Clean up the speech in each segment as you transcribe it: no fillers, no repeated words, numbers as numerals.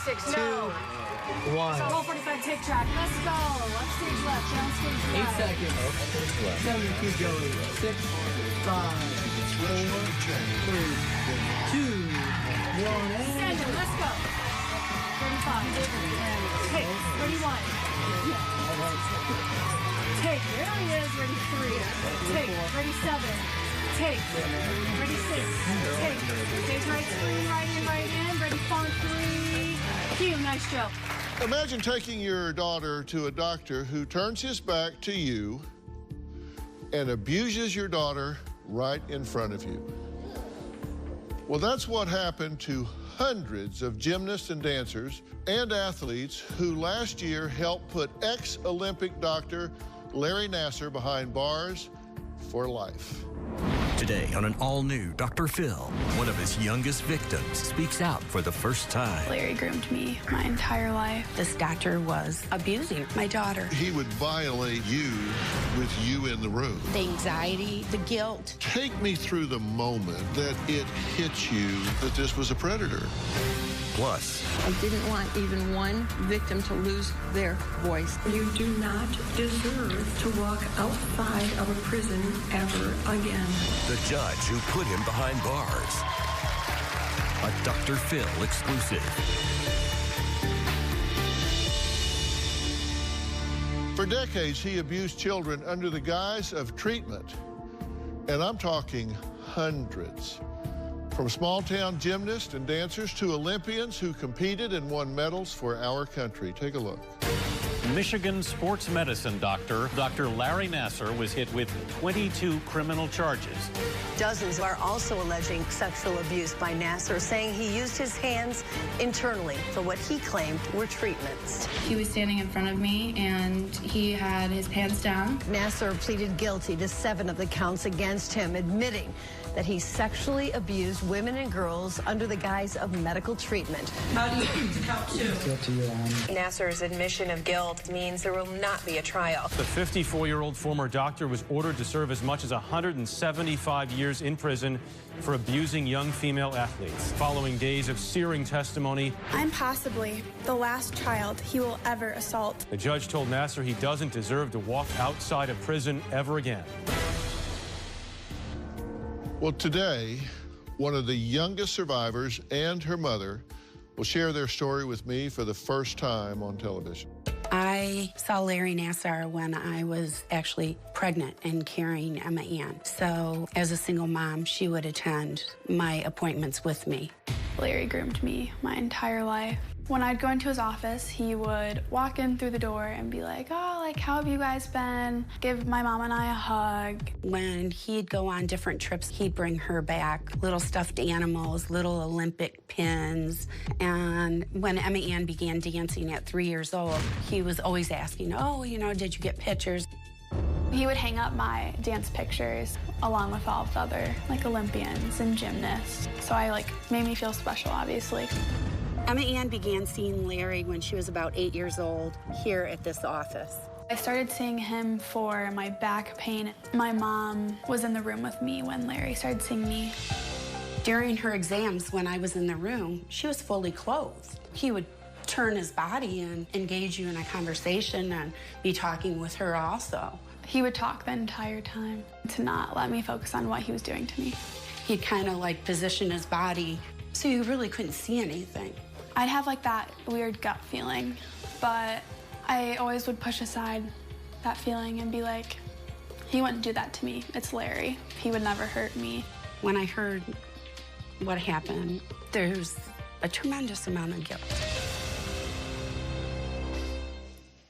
6, 2, 1. Roll 45, take track. Let's go. Left stage left, down stage right. 8 seconds. 7, keep going. 6, 5, 4, 3, 2, 1, and... Stand up, let's go. 35, take, 31. Take, there he is, ready 3. Take, ready 7. Take, ready 6. Take, stage right screen, right in, ready font 3. Cue, nice joke. Imagine taking your daughter to a doctor who turns his back to you and abuses your daughter right in front of you. Well, that's what happened to hundreds of gymnasts and dancers and athletes who last year helped put ex-Olympic doctor Larry Nassar behind bars for life. Today on an all-new Dr. Phil, one of his youngest victims speaks out for the first time. Larry groomed me my entire life. This doctor was abusing my daughter. He would violate you with you in the room. The anxiety, the guilt. Take me through the moment that it hit you that this was a predator. Plus, I didn't want even one victim to lose their voice. You do not deserve to walk outside of a prison ever again. the judge who put him behind bars. A Dr. Phil exclusive. For decades, he abused children under the guise of treatment. And I'm talking hundreds. From small-town gymnasts and dancers to Olympians who competed and won medals for our country. Take a look. Michigan sports medicine doctor, Dr. Larry Nassar, was hit with 22 criminal charges. Dozens are also alleging sexual abuse by Nassar, saying he used his hands internally for what he claimed were treatments. He was standing in front of me, and he had his pants down. Nassar pleaded guilty to 7 of the counts against him, admitting that he sexually abused women and girls under the guise of medical treatment. How do you count 2? It's up to you, Nassar's admission of guilt means there will not be a trial. The 54-year-old former doctor was ordered to serve as much as 175 years in prison for abusing young female athletes. Following days of searing testimony, I'm possibly the last child he will ever assault. the judge told Nassar he doesn't deserve to walk outside of prison ever again. Well, today, one of the youngest survivors and her mother will share their story with me for the first time on television. I saw Larry Nassar when I was actually pregnant and carrying Emma Ann. So as a single mom, she would attend my appointments with me. Larry groomed me my entire life. When I'd go into his office, he would walk in through the door and be like, oh, like, how have you guys been? Give my mom and I a hug. When he'd go on different trips, he'd bring her back little stuffed animals, little Olympic pins. And when Emma Ann began dancing at 3 years old, he was always asking, oh, you know, did you get pictures? He would hang up my dance pictures along with all of the other, like, Olympians and gymnasts. So made me feel special, obviously. Emma Ann began seeing Larry when she was about 8 years old here at this office. I started seeing him for my back pain. My mom was in the room with me when Larry started seeing me. During her exams, when I was in the room, she was fully clothed. He would turn his body and engage you in a conversation and be talking with her also. He would talk the entire time to not let me focus on what he was doing to me. He'd kind of like position his body so you really couldn't see anything. I'd have like that weird gut feeling, but I always would push aside that feeling and be like, he wouldn't do that to me. It's Larry. He would never hurt me. When I heard what happened, there's a tremendous amount of guilt.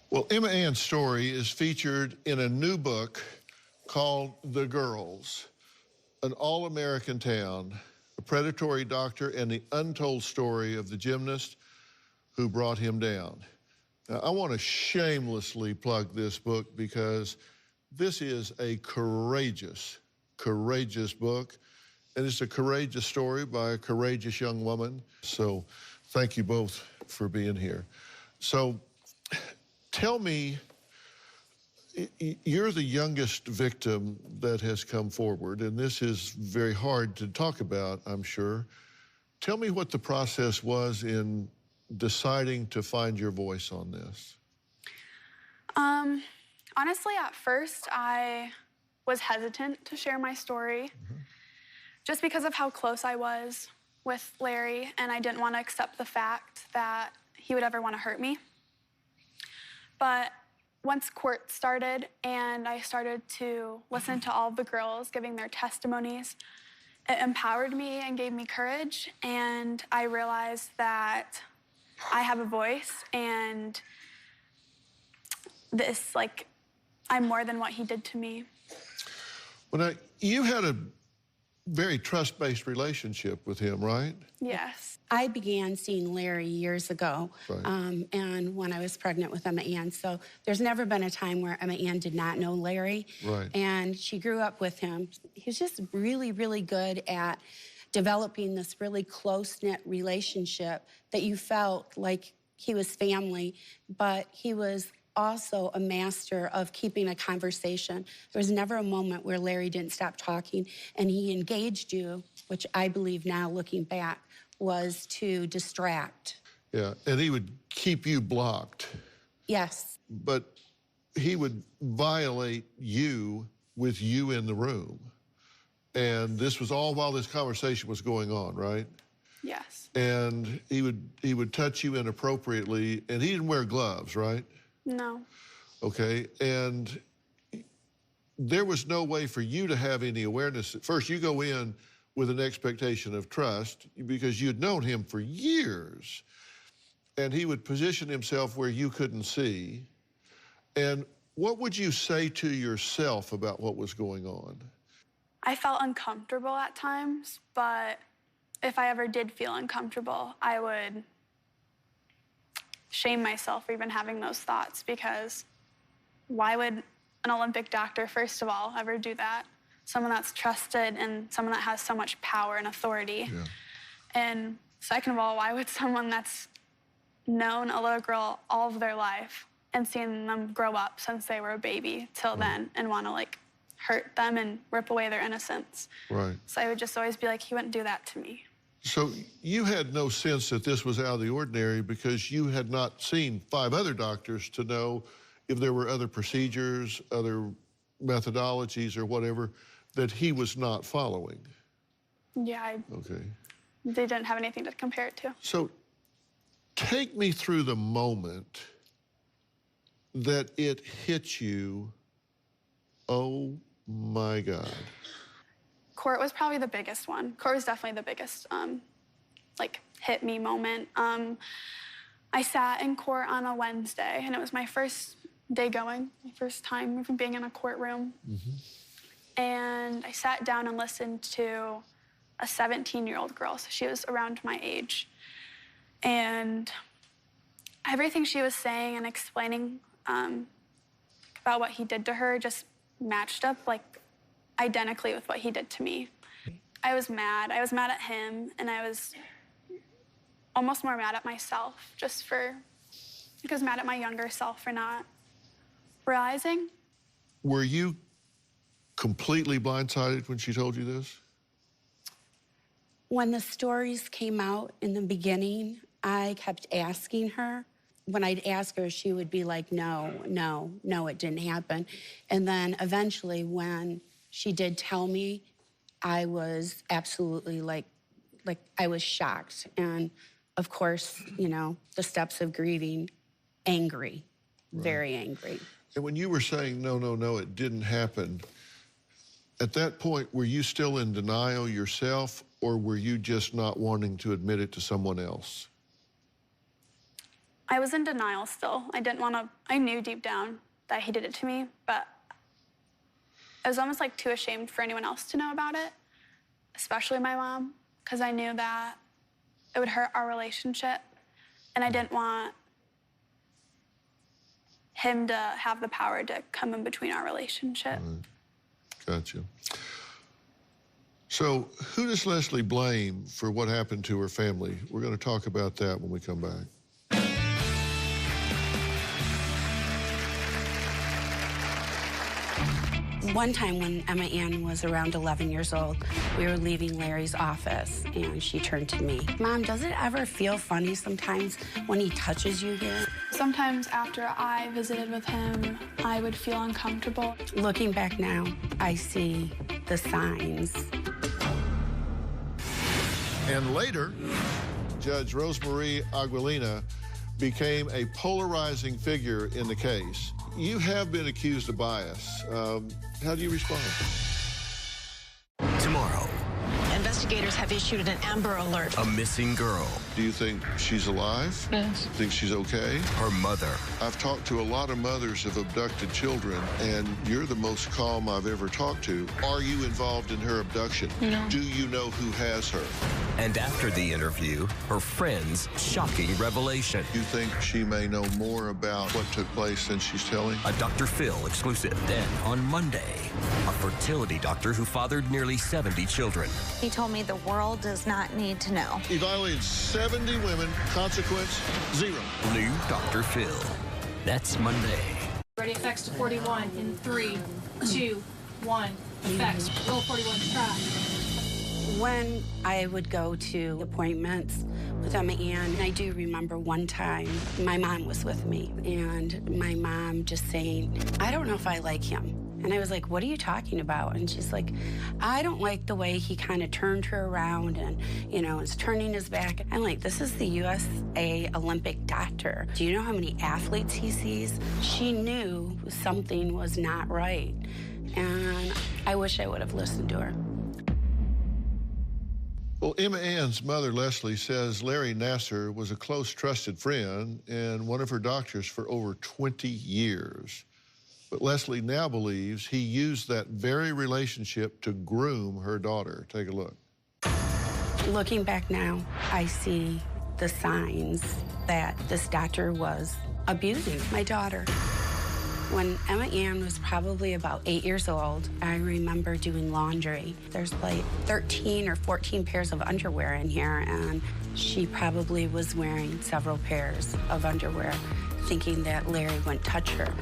Well, Emma Ann's story is featured in a new book called The Girls, an all-American town, a predatory doctor, and the untold story of the gymnast who brought him down. Now, I want to shamelessly plug this book because this is a courageous, courageous book, and it's a courageous story by a courageous young woman. So thank you both for being here. So tell me, you're the youngest victim that has come forward, and this is very hard to talk about, I'm sure. Tell me what the process was in deciding to find your voice on this? Honestly, at first, I was hesitant to share my story just because of how close I was with Larry, and I didn't want to accept the fact that he would ever want to hurt me. But once court started and I started to listen to all the girls giving their testimonies, it empowered me and gave me courage, and I realized that I have a voice, and this, like, I'm more than what he did to me. Well, now, you had a very trust-based relationship with him, right? Yes. I began seeing Larry years ago, Right. and when I was pregnant with Emma Ann. So there's never been a time where Emma Ann did not know Larry. Right. And she grew up with him. He was just really, really good at developing this really close-knit relationship that you felt like he was family, but he was also a master of keeping a conversation. There was never a moment where Larry didn't stop talking, and he engaged you, which I believe now, looking back, was to distract. Yeah, and he would keep you blocked. Yes. But he would violate you with you in the room. And this was all while this conversation was going on, right? Yes. And he would touch you inappropriately, and he didn't wear gloves, right? No. Okay, and there was no way for you to have any awareness. First, you go in with an expectation of trust because you'd known him for years, and he would position himself where you couldn't see. And what would you say to yourself about what was going on? I felt uncomfortable at times, but if I ever did feel uncomfortable, I would shame myself for even having those thoughts, because why would an Olympic doctor, first of all, ever do that? Someone that's trusted and someone that has so much power and authority. Yeah. And second of all, why would someone that's known a little girl all of their life and seen them grow up since they were a baby till then and want to, like, hurt them and rip away their innocence? Right. So I would just always be like, he wouldn't do that to me. So you had no sense that this was out of the ordinary because you had not seen 5 other doctors to know if there were other procedures, other methodologies or whatever that he was not following. Yeah, Okay. they didn't have anything to compare it to. So take me through the moment that it hit you, oh my God. Court was probably the biggest one. Court was definitely the biggest, like, hit me moment. I sat in court on a Wednesday, and it was my first day going, my first time even being in a courtroom. And I sat down and listened to a 17-year-old girl, so she was around my age. And everything she was saying and explaining about what he did to her just matched up, like, identically with what he did to me. I was mad. I was mad at him, and I was almost more mad at myself, because mad at my younger self for not realizing. Were you completely blindsided when she told you this? When the stories came out in the beginning, I kept asking her. When I'd ask her, she would be like, no, no, no, it didn't happen. And then eventually, when she did tell me, I was absolutely like I was shocked. And of course, you know, the steps of grieving, angry, very angry. And when you were saying, no, no, no, it didn't happen, at that point, were you still in denial yourself, or were you just not wanting to admit it to someone else? I was in denial still. I didn't want to, I knew deep down that he did it to me, but I was almost like too ashamed for anyone else to know about it, especially my mom, because I knew that it would hurt our relationship, and I didn't want him to have the power to come in between our relationship. Gotcha. So who does Leslie blame for what happened to her family? We're going to talk about that when we come back. One time when Emma Ann was around 11 years old, we were leaving Larry's office, and she turned to me. Mom, does it ever feel funny sometimes when he touches you here? Sometimes after I visited with him, I would feel uncomfortable. Looking back now, I see the signs. And later, Judge Rosemarie Aguilina became a polarizing figure in the case. You have been accused of bias. How do you respond? Tomorrow, Investigators have issued an Amber Alert. a missing girl, Do you think she's alive? Yes. Think she's okay? her mother, I've talked to a lot of mothers of abducted children, and you're the most calm I've ever talked to. Are you involved in her abduction? No. Do you know who has her? and after the interview, her friend's shocking revelation. You think she may know more about what took place than she's telling? A Dr. Phil exclusive. Then, on Monday, a fertility doctor who fathered nearly 70 children. He told me the world does not need to know. He violated 70 women. Consequence, 0. New Dr. Phil. That's Monday. Ready, effects to 41 in 3, 2, 1. Effects. Roll 41, try. When I would go to appointments with Emma Ann, I do remember one time my mom was with me, and my mom just saying, I don't know if I like him. And I was like, what are you talking about? And she's like, I don't like the way he kind of turned her around and, you know, is turning his back. I'm like, this is the USA Olympic doctor. Do you know how many athletes he sees? She knew something was not right. And I wish I would have listened to her. Well, Emma Ann's mother, Leslie, says Larry Nassar was a close, trusted friend and one of her doctors for over 20 years. But Leslie now believes he used that very relationship to groom her daughter. Take a look. Looking back now, I see the signs that this doctor was abusing my daughter. When Emma Ann was probably about 8 years old, I remember doing laundry. There's like 13 or 14 pairs of underwear in here, and she probably was wearing several pairs of underwear, thinking that Larry wouldn't touch her.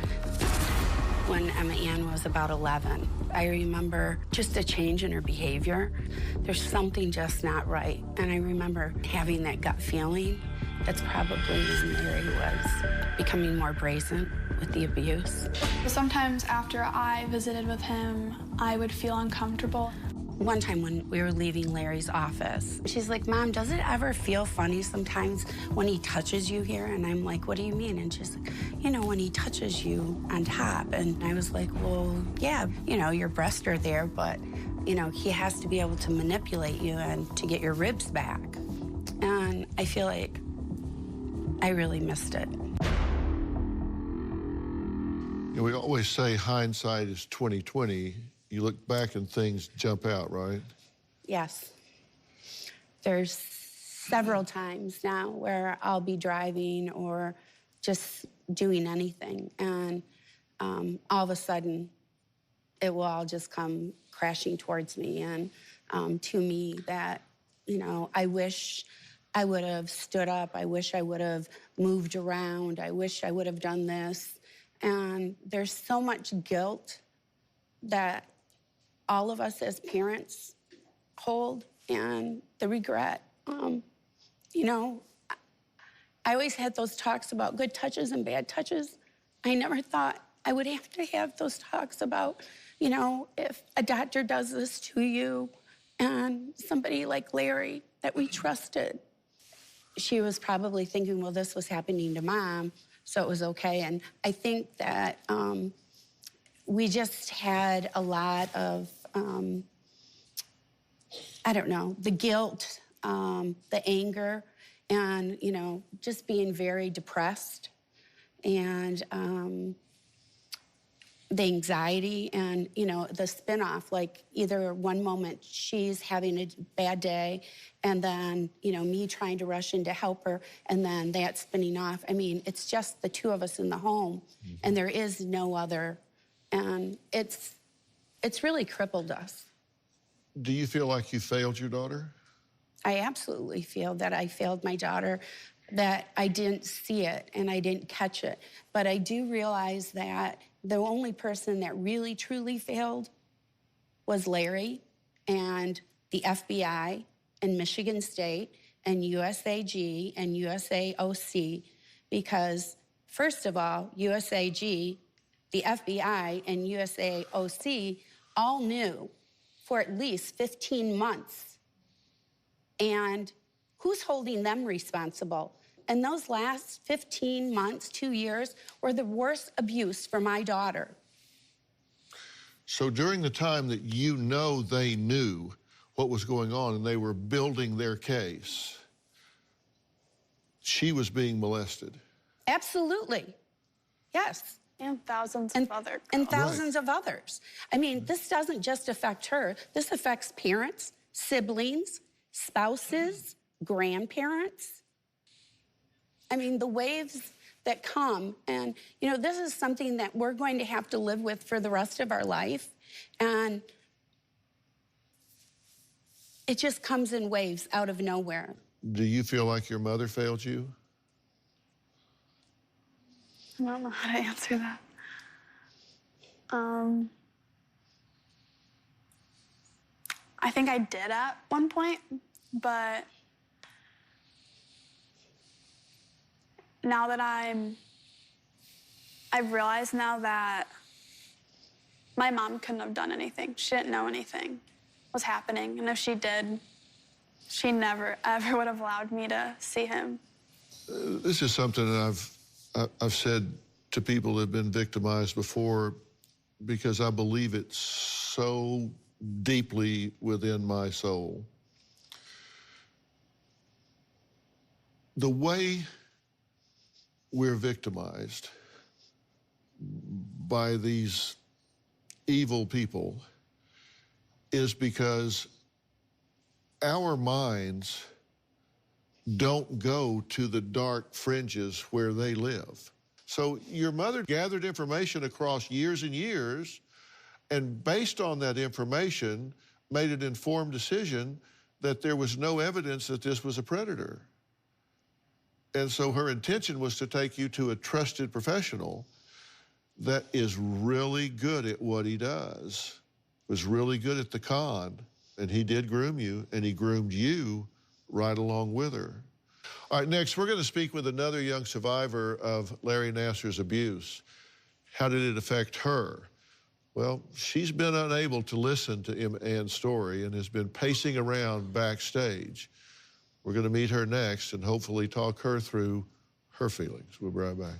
When Emma Ann was about 11, I remember just a change in her behavior. There's something just not right. And I remember having that gut feeling. That's probably when Larry was becoming more brazen with the abuse. Sometimes after I visited with him, I would feel uncomfortable. One time when we were leaving Larry's office, she's like, Mom, does it ever feel funny sometimes when he touches you here? And I'm like, what do you mean? And she's like, you know, when he touches you on top. And I was like, well, yeah, you know, your breasts are there, but, you know, he has to be able to manipulate you and to get your ribs back. And I feel like I really missed it. You know, we always say hindsight is 20/20. You look back and things jump out, right? Yes. There's several times now where I'll be driving or just doing anything, and all of a sudden, it will all just come crashing towards me and to me that, you know, I wish I would have stood up. I wish I would have moved around. I wish I would have done this. And there's so much guilt that all of us as parents hold, and the regret. You know, I always had those talks about good touches and bad touches. I never thought I would have to have those talks about, you know, if a doctor does this to you and somebody like Larry that we trusted. She was probably thinking, well, this was happening to Mom, so it was okay. And I think that we just had a lot of, I don't know, the guilt, the anger, and, you know, just being very depressed, and the anxiety, and, you know, the spin-off, like either one moment she's having a bad day, and then, you know, me trying to rush in to help her, and then that spinning off. I mean, it's just the two of us in the home, and there is no other, and it's really crippled us. Do you feel like you failed your daughter? I absolutely feel that I failed my daughter, that I didn't see it and I didn't catch it. But I do realize that The only person that really, truly failed was Larry and the FBI and Michigan State and USAG and USAOC, because, first of all, USAG, the FBI, and USAOC all knew for at least 15 months. And who's holding them responsible? And those last 15 months, 2 years, were the worst abuse for my daughter. So during the time that you know they knew what was going on and they were building their case, she was being molested. Absolutely. Yes. And thousands of other girls. And thousands of others. I mean, this doesn't just affect her. This affects parents, siblings, spouses, grandparents. I mean, the waves that come, and, you know, this is something that we're going to have to live with for the rest of our life. And it just comes in waves out of nowhere. Do you feel like your mother failed you? I don't know how to answer that. I think I did at one point, but now that I've realized now that my mom couldn't have done anything. She didn't know anything was happening, and if she did, she never, ever would have allowed me to see him. This is something that I've said to people that have been victimized before, because I believe it so deeply within my soul. The way we're victimized by these evil people is because our minds don't go to the dark fringes where they live. So your mother gathered information across years and years, and based on that information, made an informed decision that there was no evidence that this was a predator. And so her intention was to take you to a trusted professional that is really good at what he does, was really good at the con, and he did groom you, and he groomed you right along with her. All right, next, we're going to speak with another young survivor of Larry Nassar's abuse. How did it affect her? Well, she's been unable to listen to Emma Ann's story and has been pacing around backstage. We're going to meet her next and hopefully talk her through her feelings. We'll be right back.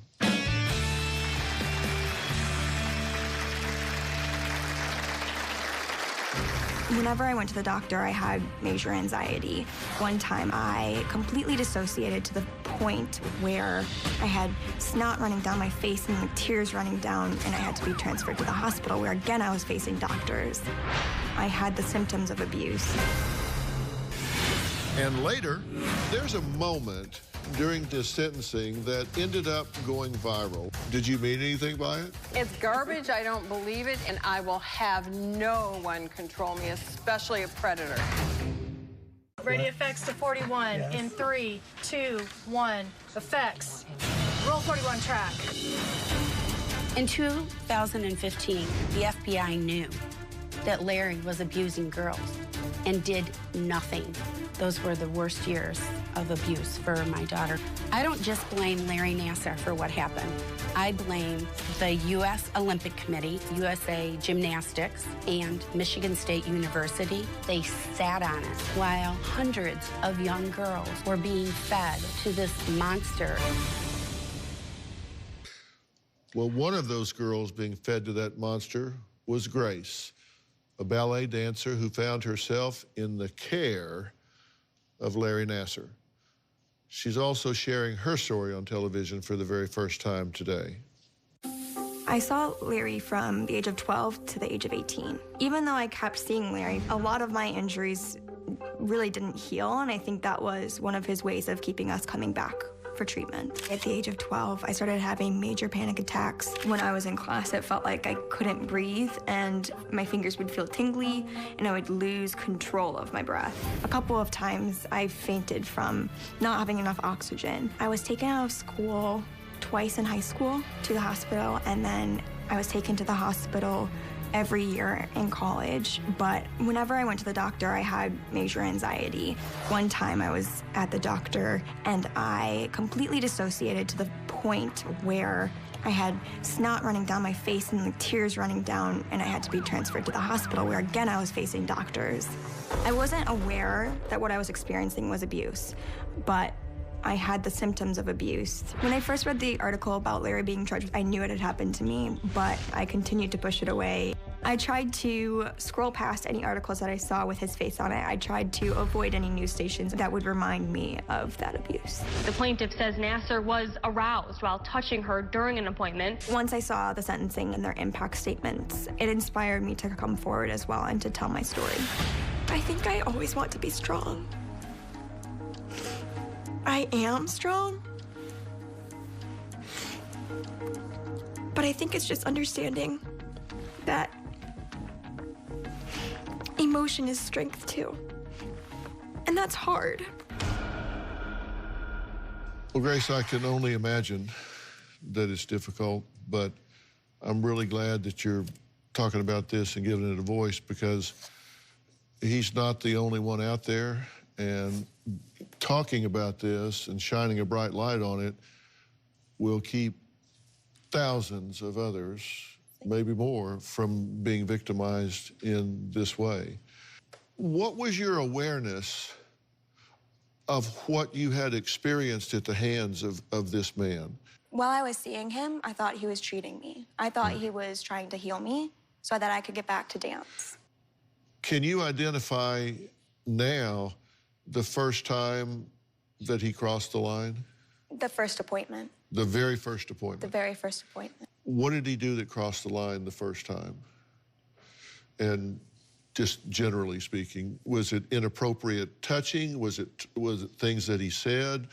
Whenever I went to the doctor, I had major anxiety. One time, I completely dissociated to the point where I had snot running down my face and tears running down, and I had to be transferred to the hospital, where again I was facing doctors. I had the symptoms of abuse. And later, there's a moment during this sentencing that ended up going viral. Did you mean anything by it? It's garbage, I don't believe it, and I will have no one control me, especially a predator. Ready, effects to 41. Yes. In 3, 2, 1. Effects. Roll 41 track. In 2015, the FBI knew that Larry was abusing girls and did nothing. Those were the worst years of abuse for my daughter. I don't just blame Larry Nassar for what happened. I blame the U.S. Olympic Committee, USA Gymnastics, and Michigan State University. They sat on it while hundreds of young girls were being fed to this monster. Well, one of those girls being fed to that monster was Grace, a ballet dancer who found herself in the care of Larry Nassar. She's also sharing her story on television for the very first time today. I saw Larry from the age of 12 to the age of 18. Even though I kept seeing Larry, a lot of my injuries really didn't heal, and I think that was one of his ways of keeping us coming back for treatment. At the age of 12, I started having major panic attacks. When I was in class, it felt like I couldn't breathe, and my fingers would feel tingly, and I would lose control of my breath. A couple of times, I fainted from not having enough oxygen. I was taken out of school twice in high school to the hospital, and then I was taken to the hospital every year in college, but whenever I went to the doctor, I had major anxiety. One time I was at the doctor and I completely dissociated to the point where I had snot running down my face and tears running down, and I had to be transferred to the hospital where again I was facing doctors. I wasn't aware that what I was experiencing was abuse, but I had the symptoms of abuse. When I first read the article about Larry being charged, I knew it had happened to me, but I continued to push it away. I tried to scroll past any articles that I saw with his face on it. I tried to avoid any news stations that would remind me of that abuse. The plaintiff says Nassar was aroused while touching her during an appointment. Once I saw the sentencing and their impact statements, it inspired me to come forward as well and to tell my story. I think I always want to be strong. I am strong, but I think it's just understanding that emotion is strength too, and that's hard. Well, Grace, I can only imagine that it's difficult, but I'm really glad that you're talking about this and giving it a voice, because he's not the only one out there, and talking about this and shining a bright light on it will keep thousands of others, maybe more, from being victimized in this way. What was your awareness of what you had experienced at the hands of this man? While I was seeing him, I thought he was treating me. I thought he was trying to heal me so that I could get back to dance. Can you identify now the first time that he crossed the line? The first appointment. The very first appointment? The very first appointment. What did he do that crossed the line the first time? And just generally speaking, was it inappropriate touching? Was it things that he said?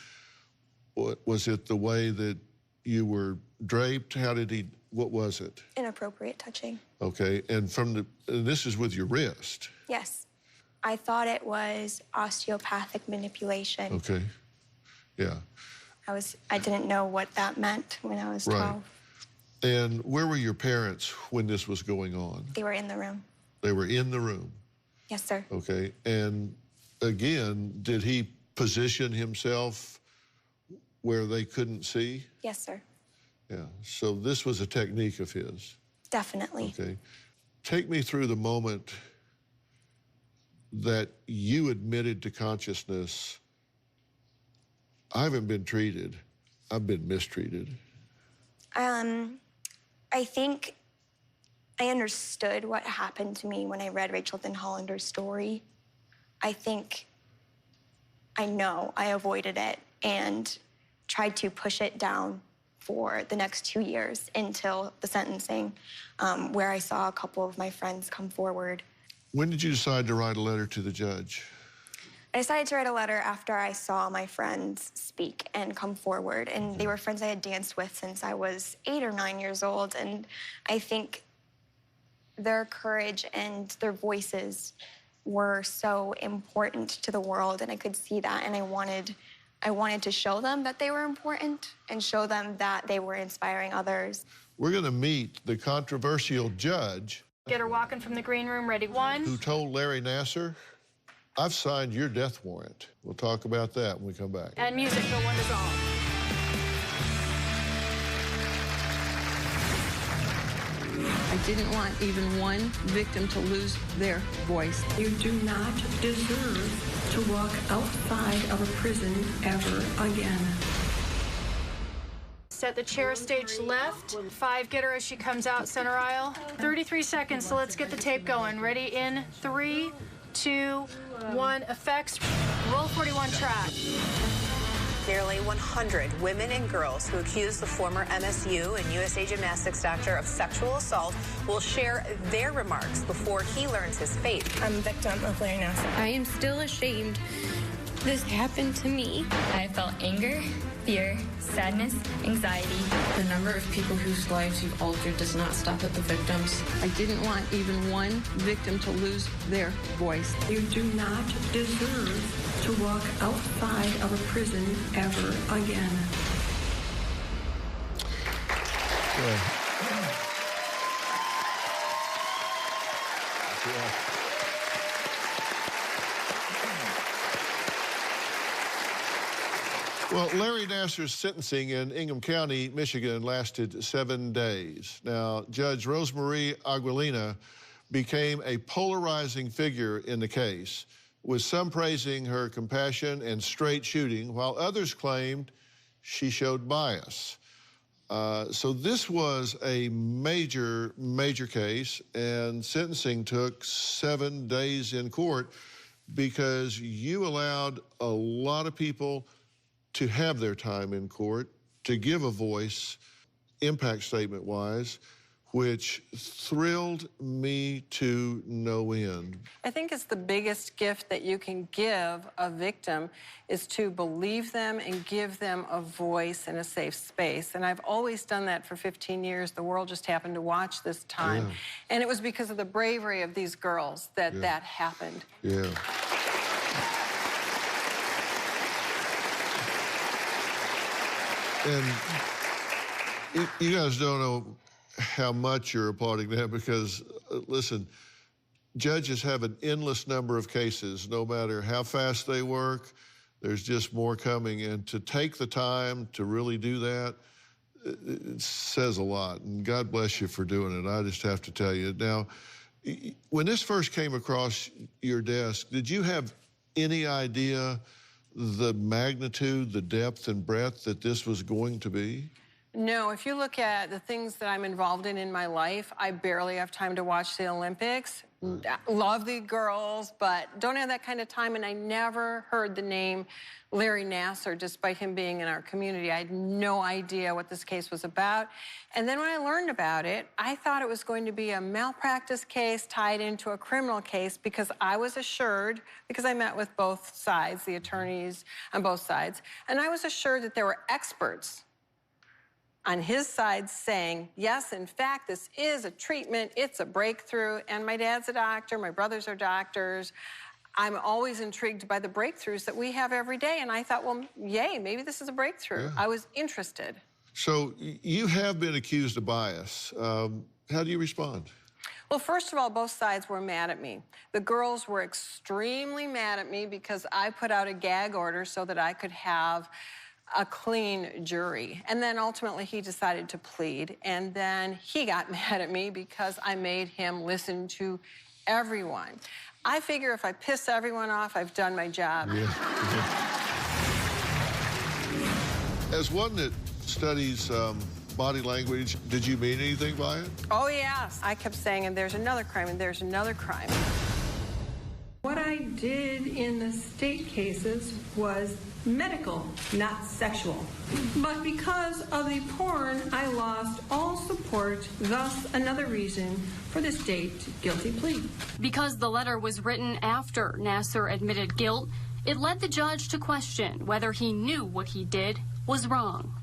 Was it the way that you were draped? What was it? Inappropriate touching. Okay, and this is with your wrist? Yes. I thought it was osteopathic manipulation. Okay, yeah. I didn't know what that meant when I was 12. Right. And where were your parents when this was going on? They were in the room. They were in the room? Yes, sir. Okay, and again, did he position himself where they couldn't see? Yes, sir. Yeah, so this was a technique of his? Definitely. Okay. Take me through the moment that you admitted to consciousness, I haven't been treated, I've been mistreated. I think I understood what happened to me when I read Rachel Denhollander's story. I think I know I avoided it and tried to push it down for the next 2 years until the sentencing, where I saw a couple of my friends come forward. When did you decide to write a letter to the judge? I decided to write a letter after I saw my friends speak and come forward. And they were friends I had danced with since I was 8 or 9 years old. And I think their courage and their voices were so important to the world. And I could see that. And I wanted to show them that they were important and show them that they were inspiring others. We're going to meet the controversial judge. Get her walking from the green room, ready, one. Who told Larry Nassar, I've signed your death warrant. We'll talk about that when we come back. And music, the one is on. I didn't want even one victim to lose their voice. You do not deserve to walk outside of a prison ever again. Set the chair stage left. 5, get her as she comes out center aisle. 33 seconds, so let's get the tape going. Ready in 3, 2, 1, effects. Roll 41 track. Nearly 100 women and girls who accuse the former MSU and USA Gymnastics doctor of sexual assault will share their remarks before he learns his fate. I'm a victim of Larry Nassar. I am still ashamed this happened to me. I felt anger, fear, sadness, anxiety. The number of people whose lives you've altered does not stop at the victims. I didn't want even one victim to lose their voice. You do not deserve to walk outside of a prison ever again. Well, Larry Nassar's sentencing in Ingham County, Michigan, lasted 7 days. Now, Judge Rosemarie Aguilina became a polarizing figure in the case, with some praising her compassion and straight shooting, while others claimed she showed bias. So this was a major, major case, and sentencing took 7 days in court because you allowed a lot of people to have their time in court, to give a voice, impact statement-wise, which thrilled me to no end. I think it's the biggest gift that you can give a victim is to believe them and give them a voice and a safe space. And I've always done that for 15 years. The world just happened to watch this time. Yeah. And it was because of the bravery of these girls that Yeah. that happened. Yeah. And you guys don't know how much you're applauding that because, listen, judges have an endless number of cases. No matter how fast they work, there's just more coming. And to take the time to really do that, it says a lot. And God bless you for doing it. I just have to tell you. Now, when this first came across your desk, did you have any idea the magnitude, the depth and breadth that this was going to be? No, if you look at the things that I'm involved in my life, I barely have time to watch the Olympics. Love the girls, but don't have that kind of time, and I never heard the name Larry Nassar, despite him being in our community. I had no idea what this case was about. And then when I learned about it, I thought it was going to be a malpractice case tied into a criminal case because I was assured, because I met with both sides, the attorneys on both sides, and I was assured that there were experts on his side saying, yes, in fact, this is a treatment, it's a breakthrough, and my dad's a doctor, my brothers are doctors. I'm always intrigued by the breakthroughs that we have every day, and I thought, well, yay, maybe this is a breakthrough. Yeah. I was interested. So you have been accused of bias. How do you respond? Well, first of all, both sides were mad at me. The girls were extremely mad at me because I put out a gag order so that I could have a clean jury. And then ultimately he decided to plead. And then he got mad at me because I made him listen to everyone. I figure if I piss everyone off, I've done my job. Yeah. As one that studies body language, did you mean anything by it? Oh, yes. I kept saying, and there's another crime, and there's another crime. What I did in the state cases was medical, not sexual. But because of the porn, I lost all support, thus another reason for the state guilty plea. Because the letter was written after Nassar admitted guilt, it led the judge to question whether he knew what he did was wrong.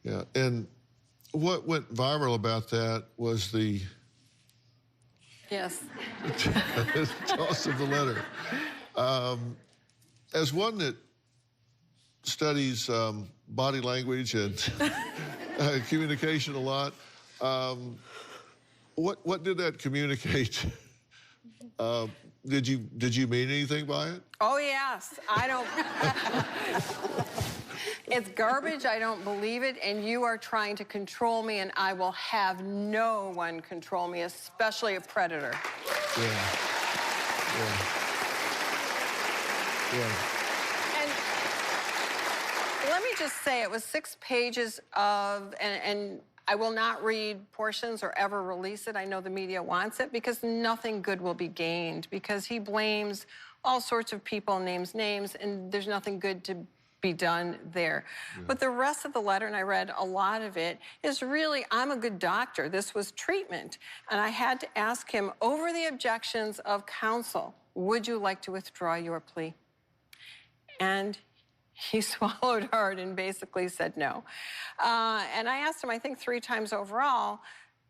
Yeah, and what went viral about that was the Yes. toss of the letter. As one that studies body language and communication a lot, what did that communicate? Did you mean anything by it? Oh, yes. I don't... It's garbage. I don't believe it. And you are trying to control me, and I will have no one control me, especially a predator. Yeah. Yeah. Yeah. And let me just say, it was 6 pages of, and I will not read portions or ever release it. I know the media wants it because nothing good will be gained because he blames all sorts of people, names, and there's nothing good to be done there. Yeah. But the rest of the letter, and I read a lot of it, is really, I'm a good doctor. This was treatment. And I had to ask him, over the objections of counsel, would you like to withdraw your plea? And he swallowed hard and basically said no. And I asked him, I think 3 times overall,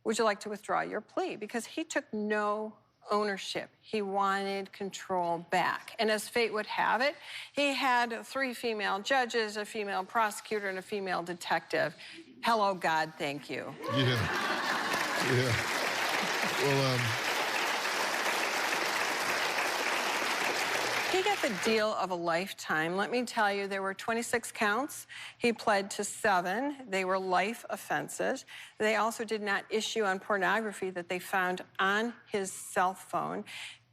would you like to withdraw your plea? Because he took no ownership. He wanted control back. And as fate would have it, he had 3 female judges, a female prosecutor, and a female detective. Hello, God, thank you. Yeah. Yeah. Well, he get the deal of a lifetime. Let me tell you, there were 26 counts. He pled to 7. They were life offenses. They also did not issue on pornography that they found on his cell phone.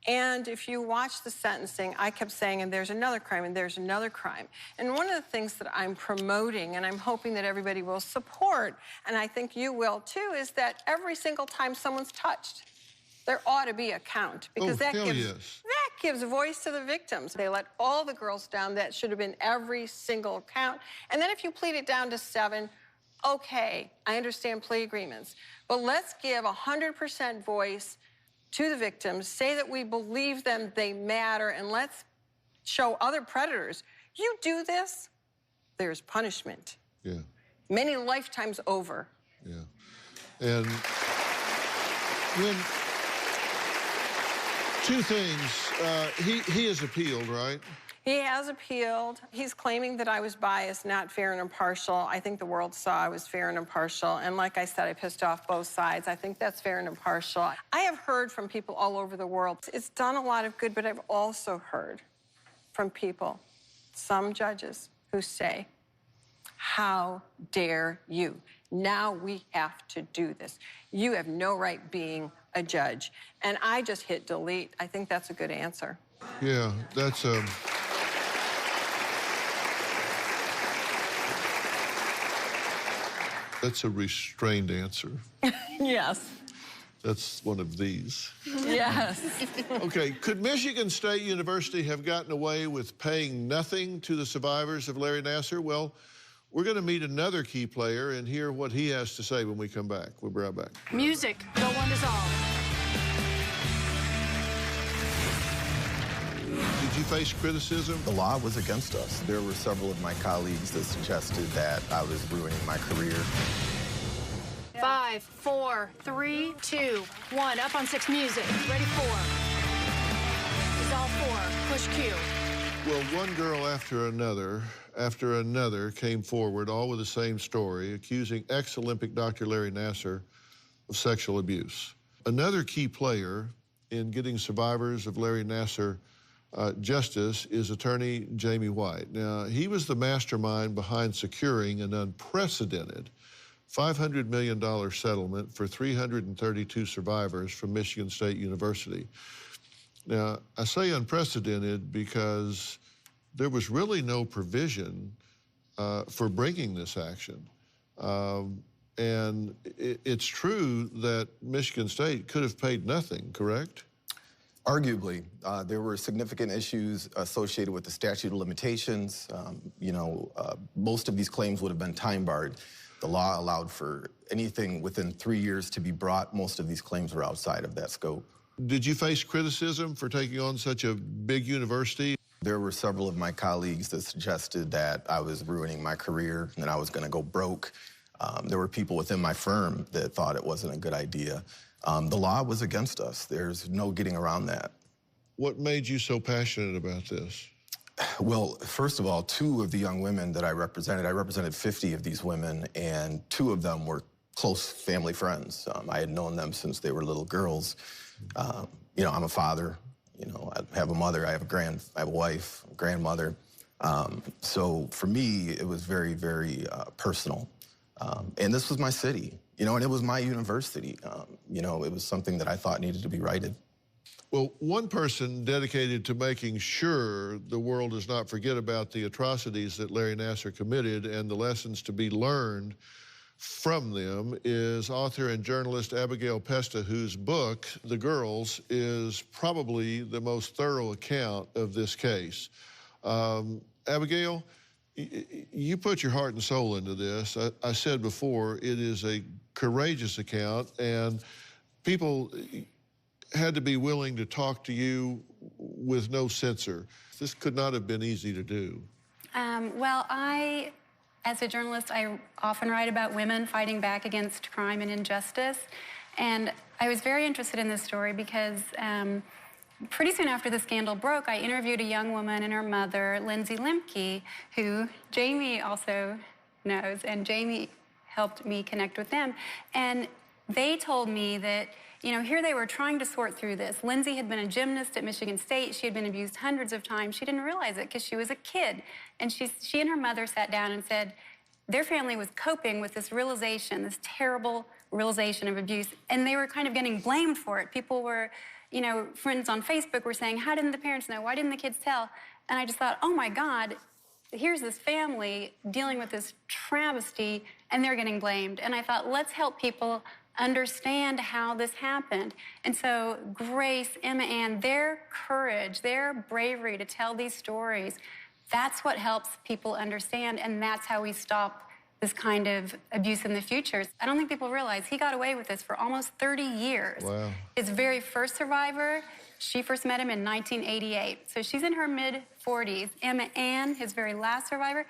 And if you watch the sentencing, I kept saying, and there's another crime, and there's another crime. And one of the things that I'm promoting, and I'm hoping that everybody will support, and I think you will too, is that every single time someone's touched, there ought to be a count, because that gives voice to the victims. They let all the girls down. That should have been every single count. And then if you plead it down to 7, okay, I understand plea agreements. But let's give 100% voice to the victims, say that we believe them, they matter, and let's show other predators, you do this, there's punishment. Yeah. Many lifetimes over. Yeah. And when, two things, he has appealed, right? He has appealed. He's claiming that I was biased, not fair and impartial. I think the world saw I was fair and impartial. And like I said, I pissed off both sides. I think that's fair and impartial. I have heard from people all over the world. It's done a lot of good, but I've also heard from people, some judges, who say, how dare you? Now we have to do this. You have no right being a judge. And I just hit delete. I think that's a good answer. Yeah, that's a... That's a restrained answer. Yes. That's one of these. Yes. Okay, could Michigan State University have gotten away with paying nothing to the survivors of Larry Nassar? Well, we're going to meet another key player and hear what he has to say when we come back. We'll be right back. Music, go one is all. Did you face criticism? The law was against us. There were several of my colleagues that suggested that I was ruining my career. 5, 4, 3, 2, 1. Up on 6 music. Ready 4. Dissolve 4. Push Q. Well, one girl after another came forward, all with the same story, accusing ex-Olympic Dr. Larry Nassar of sexual abuse. Another key player in getting survivors of Larry Nassar justice is attorney Jamie White. Now, he was the mastermind behind securing an unprecedented $500 million settlement for 332 survivors from Michigan State University. Now, I say unprecedented because there was really no provision for bringing this action. And it's true that Michigan State could have paid nothing, correct? Arguably, there were significant issues associated with the statute of limitations. Most of these claims would have been time barred. The law allowed for anything within 3 years to be brought. Most of these claims were outside of that scope. Did you face criticism for taking on such a big university? There were several of my colleagues that suggested that I was ruining my career and that I was going to go broke. There were people within my firm that thought it wasn't a good idea. The law was against us. There's no getting around that. What made you so passionate about this? Well, first of all, 2 of the young women that I represented 50 of these women, and 2 of them were close family friends. I had known them since they were little girls. I'm a father. I have a mother. I have a wife, a grandmother. So for me, it was very, very personal. And this was my city, and it was my university. It was something that I thought needed to be righted. Well, one person dedicated to making sure the world does not forget about the atrocities that Larry Nassar committed and the lessons to be learned from them is author and journalist Abigail Pesta, whose book, The Girls, is probably the most thorough account of this case. Abigail, you put your heart and soul into this. I said before, it is a courageous account, and people had to be willing to talk to you with no censor. This could not have been easy to do. Well, as a journalist, I often write about women fighting back against crime and injustice. And I was very interested in this story because pretty soon after the scandal broke, I interviewed a young woman and her mother, Lindsay Lemke, who Jamie also knows, and Jamie helped me connect with them. And they told me that You know, here they were trying to sort through this. Lindsay had been a gymnast at Michigan State. She had been abused hundreds of times. She didn't realize it because she was a kid. And she and her mother sat down and said their family was coping with this realization, this terrible realization of abuse, and they were kind of getting blamed for it. People were, you know, friends on Facebook were saying, how didn't the parents know? Why didn't the kids tell? And I just thought, oh my God, here's this family dealing with this travesty, and they're getting blamed. And I thought, let's help people understand how this happened. And so Grace, Emma Ann, their courage, their bravery to tell these stories, that's what helps people understand, and that's how we stop this kind of abuse in the future. I don't think people realize he got away with this for almost 30 years. Wow. His very first survivor, she first met him in 1988. So she's in her mid-40s. Emma Ann, his very last survivor,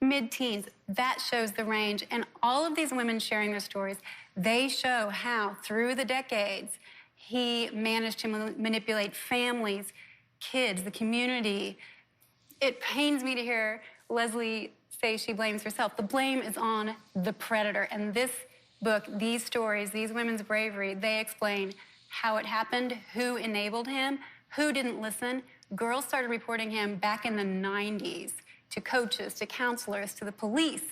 mid-teens. That shows the range. And all of these women sharing their stories, they show how, through the decades, he managed to manipulate families, kids, the community. It pains me to hear Leslie say she blames herself. The blame is on the predator. And this book, these stories, these women's bravery, they explain how it happened, who enabled him, who didn't listen. Girls started reporting him back in the 90s to coaches, to counselors, to the police.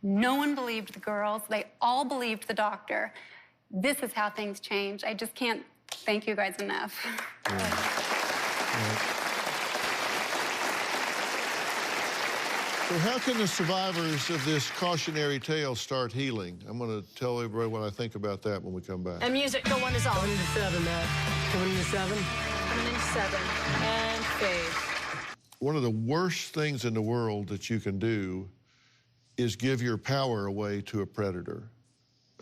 No one believed the girls. They all believed the doctor. This is how things change. I just can't thank you guys enough. So how can the survivors of this cautionary tale start healing? I'm going to tell everybody what I think about that when we come back. And music, the one is on. Coming into 7, Matt. Coming into 7. Coming into 7. And fade. One of the worst things in the world that you can do is give your power away to a predator.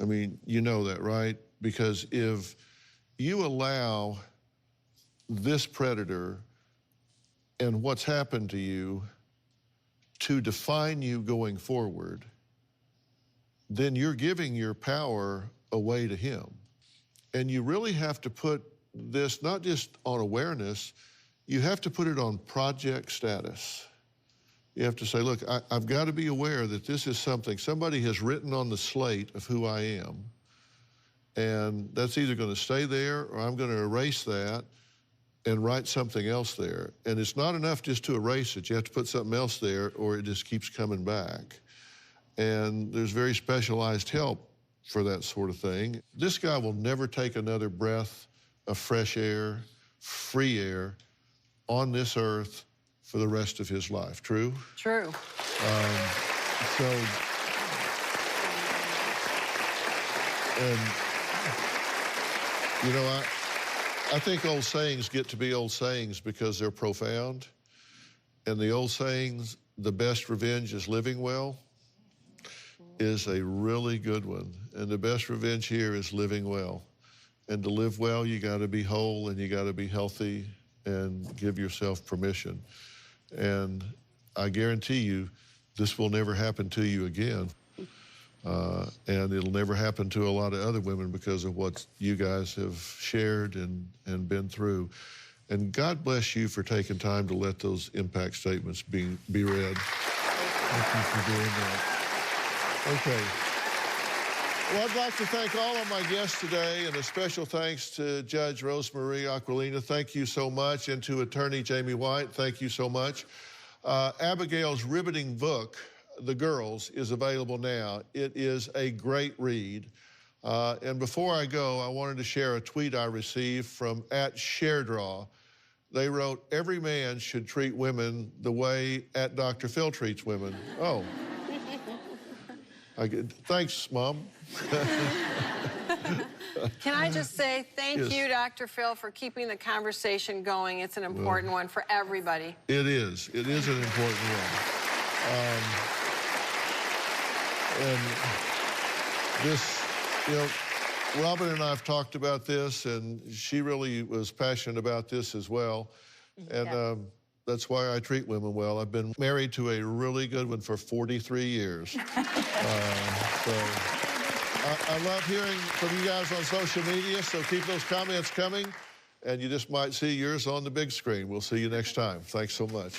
I mean, you know that, right? Because if you allow this predator and what's happened to you to define you going forward, then you're giving your power away to him. And you really have to put this not just on awareness, you have to put it on project status. You have to say, look, I've got to be aware that this is something somebody has written on the slate of who I am, and that's either going to stay there or I'm going to erase that and write something else there. And it's not enough just to erase it. You have to put something else there or it just keeps coming back. And there's very specialized help for that sort of thing. This guy will never take another breath of fresh air, free air, on this earth for the rest of his life. True? True. And, you know, I think old sayings get to be old sayings because they're profound. And the old sayings, the best revenge is living well, is a really good one. And the best revenge here is living well. And to live well, you got to be whole and you got to be healthy and give yourself permission. And I guarantee you, this will never happen to you again. And it'll never happen to a lot of other women because of what you guys have shared and been through. And God bless you for taking time to let those impact statements be read. Thank you for doing that. Okay. Well, I'd like to thank all of my guests today, and a special thanks to Judge Rosemarie Aquilina. Thank you so much. And to Attorney Jamie White, thank you so much. Abigail's riveting book, The Girls, is available now. It is a great read. And before I go, I wanted to share a tweet I received from @ShareDraw. They wrote, every man should treat women the way @Dr. Phil treats women. Oh. Thanks, Mom. Can I just say thank Yes. you, Dr. Phil, for keeping the conversation going. It's an important one for everybody. It is. It is an important one. And this, you know, Robin and I have talked about this, and she really was passionate about this as well. And that's why I treat women well. I've been married to a really good one for 43 years. So I love hearing from you guys on social media, so keep those comments coming, and you just might see yours on the big screen. We'll see you next time. Thanks so much.